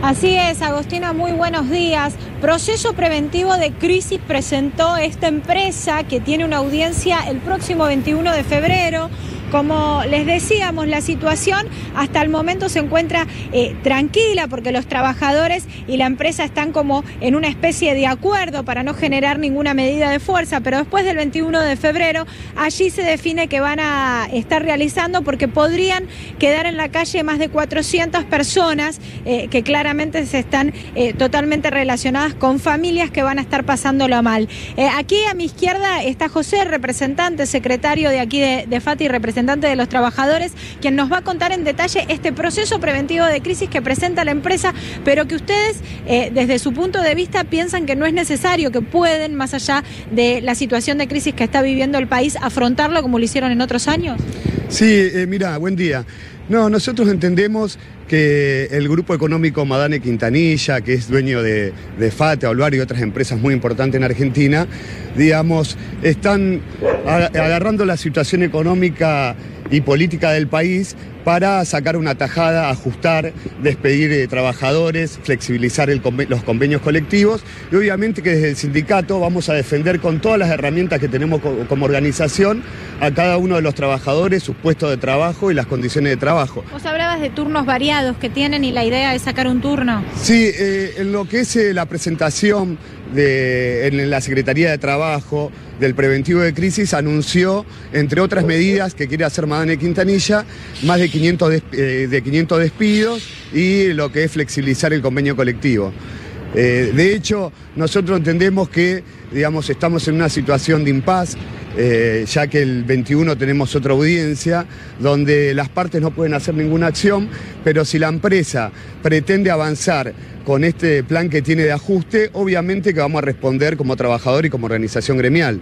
Así es, Agostina, muy buenos días. Proceso preventivo de crisis presentó esta empresa que tiene una audiencia el próximo 21 de febrero. Como les decíamos, la situación hasta el momento se encuentra tranquila porque los trabajadores y la empresa están como en una especie de acuerdo para no generar ninguna medida de fuerza, pero después del 21 de febrero allí se define que van a estar realizando porque podrían quedar en la calle más de 400 personas que claramente se están totalmente relacionadas con familias que van a estar pasándolo mal. Aquí a mi izquierda está José, representante, secretario de aquí de FATI, representante de los trabajadores, quien nos va a contar en detalle este proceso preventivo de crisis que presenta la empresa, pero que ustedes desde su punto de vista piensan que no es necesario, que pueden, más allá de la situación de crisis que está viviendo el país, afrontarlo como lo hicieron en otros años. Sí, mira, buen día. No, nosotros entendemos que el grupo económico Madane Quintanilla, que es dueño de FATE, Olvar y otras empresas muy importantes en Argentina, digamos, están agarrando la situación económica y política del país para sacar una tajada, ajustar, despedir trabajadores, flexibilizar los convenios colectivos y obviamente que desde el sindicato vamos a defender con todas las herramientas que tenemos como organización a cada uno de los trabajadores, sus puestos de trabajo y las condiciones de trabajo. Vos hablabas de turnos variados que tienen y la idea es sacar un turno. Sí, en lo que es la presentación en la Secretaría de Trabajo del preventivo de crisis anunció, entre otras medidas que quiere hacer Madane Quintanilla, más de 500 despidos y lo que es flexibilizar el convenio colectivo. De hecho, nosotros entendemos que, digamos, estamos en una situación de impas, ya que el 21 tenemos otra audiencia donde las partes no pueden hacer ninguna acción, pero si la empresa pretende avanzar con este plan que tiene de ajuste, obviamente que vamos a responder como trabajador y como organización gremial.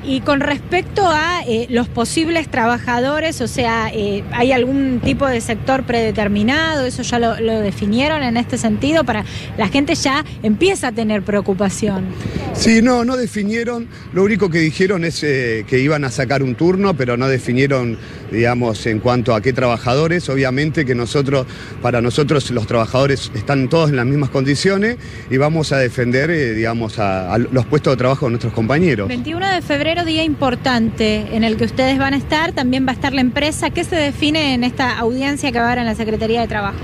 Y con respecto a los posibles trabajadores, o sea, ¿hay algún tipo de sector predeterminado? ¿Eso ya lo definieron en este sentido? Para la gente ya empieza a tener preocupación. Sí, no definieron, lo único que dijeron es que iban a sacar un turno, pero no definieron, digamos, en cuanto a qué trabajadores. Obviamente que para nosotros los trabajadores están todos en las mismas condiciones y vamos a defender, digamos, a los puestos de trabajo de nuestros compañeros. 21 de febrero, día importante en el que ustedes van a estar, también va a estar la empresa. ¿Qué se define en esta audiencia que va a haber en la Secretaría de Trabajo?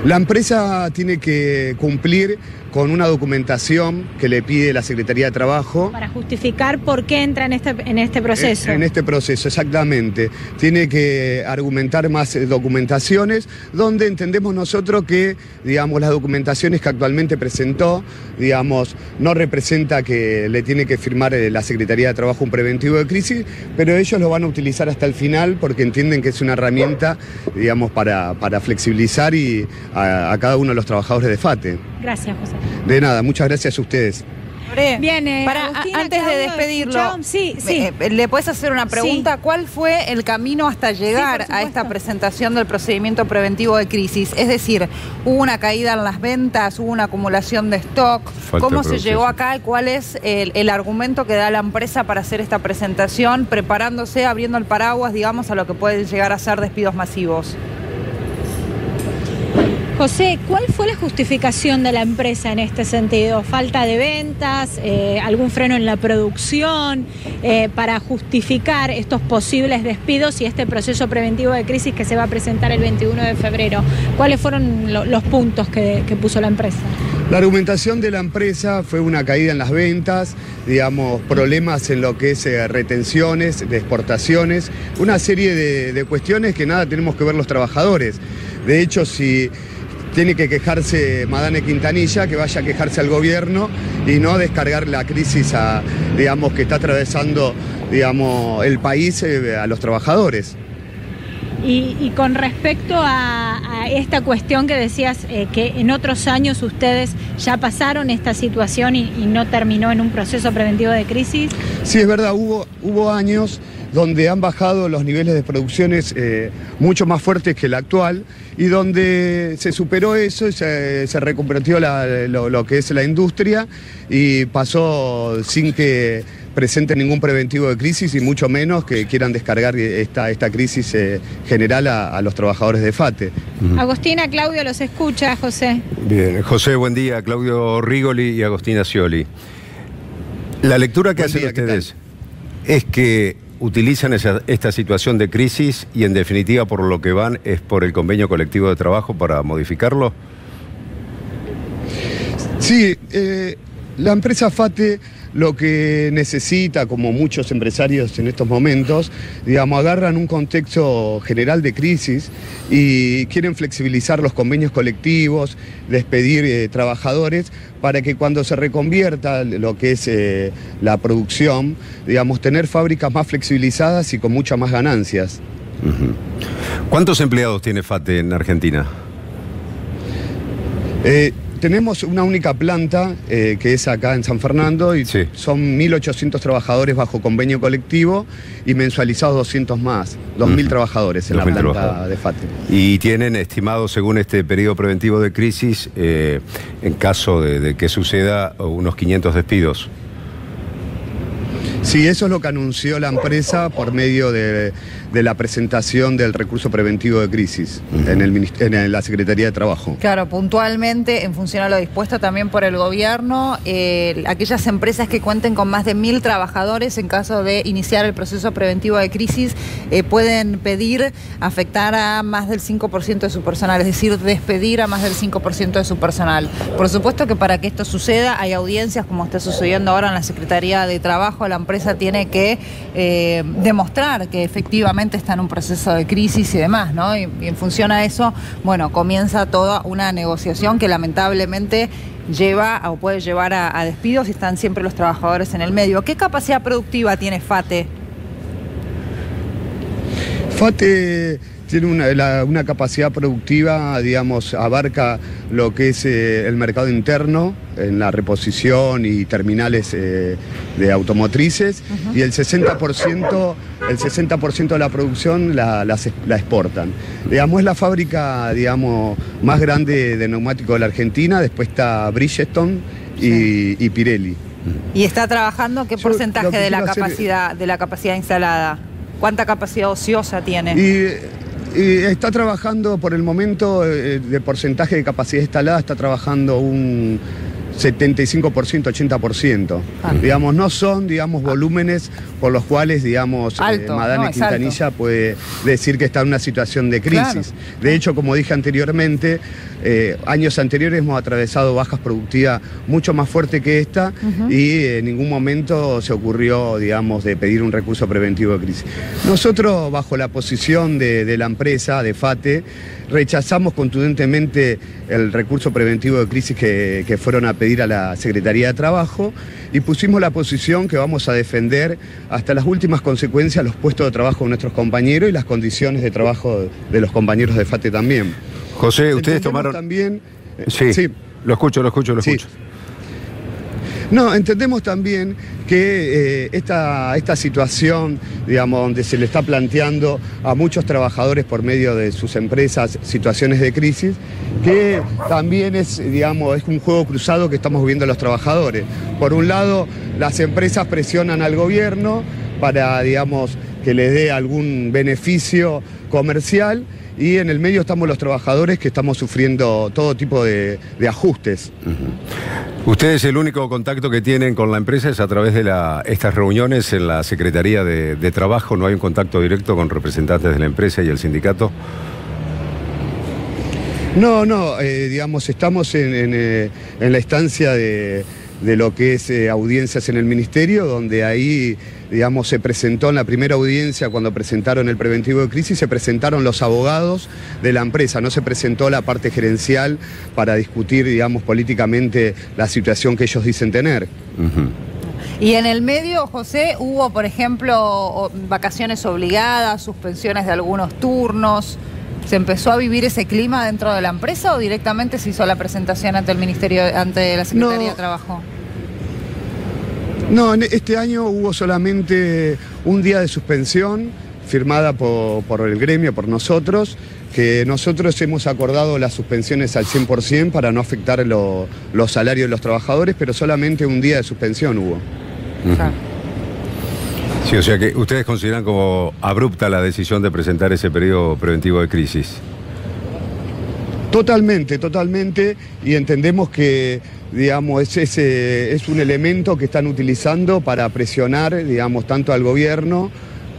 La empresa tiene que cumplir con una documentación que le pide la Secretaría de Trabajo. Para justificar por qué entra en este proceso. En este proceso, exactamente. Tiene que argumentar más documentaciones, donde entendemos nosotros que, digamos, las documentaciones que actualmente presentó, digamos, no representa que le tiene que firmar la Secretaría de Trabajo un preventivo de crisis, pero ellos lo van a utilizar hasta el final porque entienden que es una herramienta, digamos, para flexibilizar a cada uno de los trabajadores de FATE. Gracias, José. De nada, muchas gracias a ustedes. Bien, antes de despedirlo, sí. ¿Le puedes hacer una pregunta? Sí. ¿Cuál fue el camino hasta llegar a esta presentación del procedimiento preventivo de crisis? Es decir, ¿hubo una caída en las ventas? ¿Hubo una acumulación de stock? ¿Cómo se llegó acá? ¿Y cuál es el argumento que da la empresa para hacer esta presentación, preparándose, abriendo el paraguas, digamos, a lo que pueden llegar a ser despidos masivos? José, ¿cuál fue la justificación de la empresa en este sentido? ¿Falta de ventas? ¿Algún freno en la producción? Para justificar estos posibles despidos y este proceso preventivo de crisis que se va a presentar el 21 de febrero. ¿Cuáles fueron los puntos que puso la empresa? La argumentación de la empresa fue una caída en las ventas, digamos, problemas en lo que es retenciones, de exportaciones, una serie de cuestiones que nada tenemos que ver los trabajadores. De hecho, si tiene que quejarse Madane Quintanilla, que vaya a quejarse al gobierno y no descargar la crisis digamos, que está atravesando, digamos, el país a los trabajadores. Y con respecto a esta cuestión que decías, que en otros años ustedes ya pasaron esta situación y no terminó en un proceso preventivo de crisis. Sí, es verdad, hubo años donde han bajado los niveles de producciones mucho más fuertes que el actual y donde se superó eso y se reconvirtió lo que es la industria y pasó sin que presenten ningún preventivo de crisis y mucho menos que quieran descargar esta crisis general a los trabajadores de FATE. Agostina, Claudio los escucha, José. Bien, José, buen día. Claudio Rigoli y Agostina Scioli. La lectura que hacen ustedes es que utilizan esta situación de crisis y en definitiva por lo que van es por el convenio colectivo de trabajo para modificarlo. Sí, la empresa FATE lo que necesita, como muchos empresarios en estos momentos, digamos, agarran un contexto general de crisis y quieren flexibilizar los convenios colectivos, despedir trabajadores, para que cuando se reconvierta lo que es la producción, digamos, tener fábricas más flexibilizadas y con muchas más ganancias. ¿Cuántos empleados tiene FATE en Argentina? Tenemos una única planta que es acá en San Fernando y sí, son 1.800 trabajadores bajo convenio colectivo y mensualizados 200 más, 2.000 trabajadores en la planta de FATE. Y tienen estimado, según este periodo preventivo de crisis, en caso de que suceda, unos 500 despidos. Sí, eso es lo que anunció la empresa por medio de la presentación del recurso preventivo de crisis en la Secretaría de Trabajo. Claro, puntualmente, en función a lo dispuesto también por el gobierno, aquellas empresas que cuenten con más de 1.000 trabajadores en caso de iniciar el proceso preventivo de crisis pueden pedir afectar a más del 5% de su personal, es decir, despedir a más del 5% de su personal. Por supuesto que para que esto suceda hay audiencias, como está sucediendo ahora en la Secretaría de Trabajo. La empresa tiene que demostrar que efectivamente está en un proceso de crisis y demás, ¿no? Y en función a eso, bueno, comienza toda una negociación que lamentablemente lleva o puede llevar a despidos y están siempre los trabajadores en el medio. ¿Qué capacidad productiva tiene FATE? FATE tiene una capacidad productiva, digamos, abarca lo que es el mercado interno en la reposición y terminales de automotrices, y el 60% de la producción la exportan. Digamos, es la fábrica, digamos, más grande de neumáticos de la Argentina. Después está Bridgestone y Pirelli. ¿Y está trabajando qué porcentaje de la capacidad instalada? ¿Cuánta capacidad ociosa tiene? Y está trabajando por el momento, de porcentaje de capacidad instalada, está trabajando un 75%, 80%. Digamos, no son, digamos, volúmenes por los cuales, digamos, Madane Quintanilla puede decir que está en una situación de crisis. Claro. De hecho, como dije anteriormente, años anteriores hemos atravesado bajas productivas mucho más fuertes que esta, y en ningún momento se ocurrió, digamos, de pedir un recurso preventivo de crisis. Nosotros, bajo la posición de la empresa, de FATE, rechazamos contundentemente el recurso preventivo de crisis que fueron a pedir a la Secretaría de Trabajo, y pusimos la posición que vamos a defender hasta las últimas consecuencias los puestos de trabajo de nuestros compañeros y las condiciones de trabajo de los compañeros de FATE también. José, ustedes tomaron... también... sí, lo escucho. Sí. No, entendemos también que esta situación, digamos, donde se le está planteando a muchos trabajadores por medio de sus empresas situaciones de crisis, que también es, digamos, es un juego cruzado que estamos viviendo los trabajadores. Por un lado, las empresas presionan al gobierno para, digamos, que les dé algún beneficio comercial, y en el medio estamos los trabajadores que estamos sufriendo todo tipo de ajustes. Ustedes el único contacto que tienen con la empresa es a través de estas reuniones en la Secretaría de Trabajo. ¿No hay un contacto directo con representantes de la empresa y el sindicato? No, digamos, estamos en la instancia de lo que es audiencias en el Ministerio, donde ahí, digamos, se presentó en la primera audiencia, cuando presentaron el preventivo de crisis, se presentaron los abogados de la empresa, no se presentó la parte gerencial para discutir, digamos, políticamente la situación que ellos dicen tener. Y en el medio, José, hubo, por ejemplo, vacaciones obligadas, suspensiones de algunos turnos. ¿Se empezó a vivir ese clima dentro de la empresa o directamente se hizo la presentación ante el Ministerio, ante la Secretaría de Trabajo? No, este año hubo solamente un día de suspensión firmada por el gremio, por nosotros, que nosotros hemos acordado las suspensiones al 100% para no afectar los salarios de los trabajadores, pero solamente un día de suspensión hubo. Sí, o sea que ustedes consideran como abrupta la decisión de presentar ese periodo preventivo de crisis. Totalmente, totalmente, y entendemos que, digamos, es un elemento que están utilizando para presionar, digamos, tanto al gobierno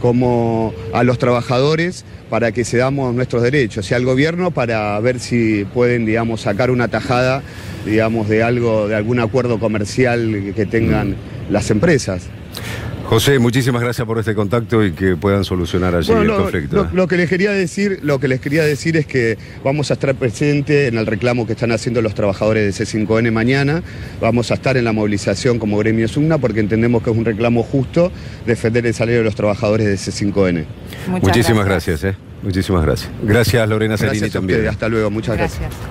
como a los trabajadores para que cedamos nuestros derechos, y al gobierno para ver si pueden, digamos, sacar una tajada, digamos, de algo, de algún acuerdo comercial que tengan las empresas. José, muchísimas gracias por este contacto y que puedan solucionar allí el conflicto. Lo que les quería decir es que vamos a estar presentes en el reclamo que están haciendo los trabajadores de C5N mañana. Vamos a estar en la movilización como gremio SUGNA porque entendemos que es un reclamo justo defender el salario de los trabajadores de C5N. Muchísimas gracias. Muchísimas gracias. Gracias, Lorena Cerini, también. Hasta luego, muchas gracias.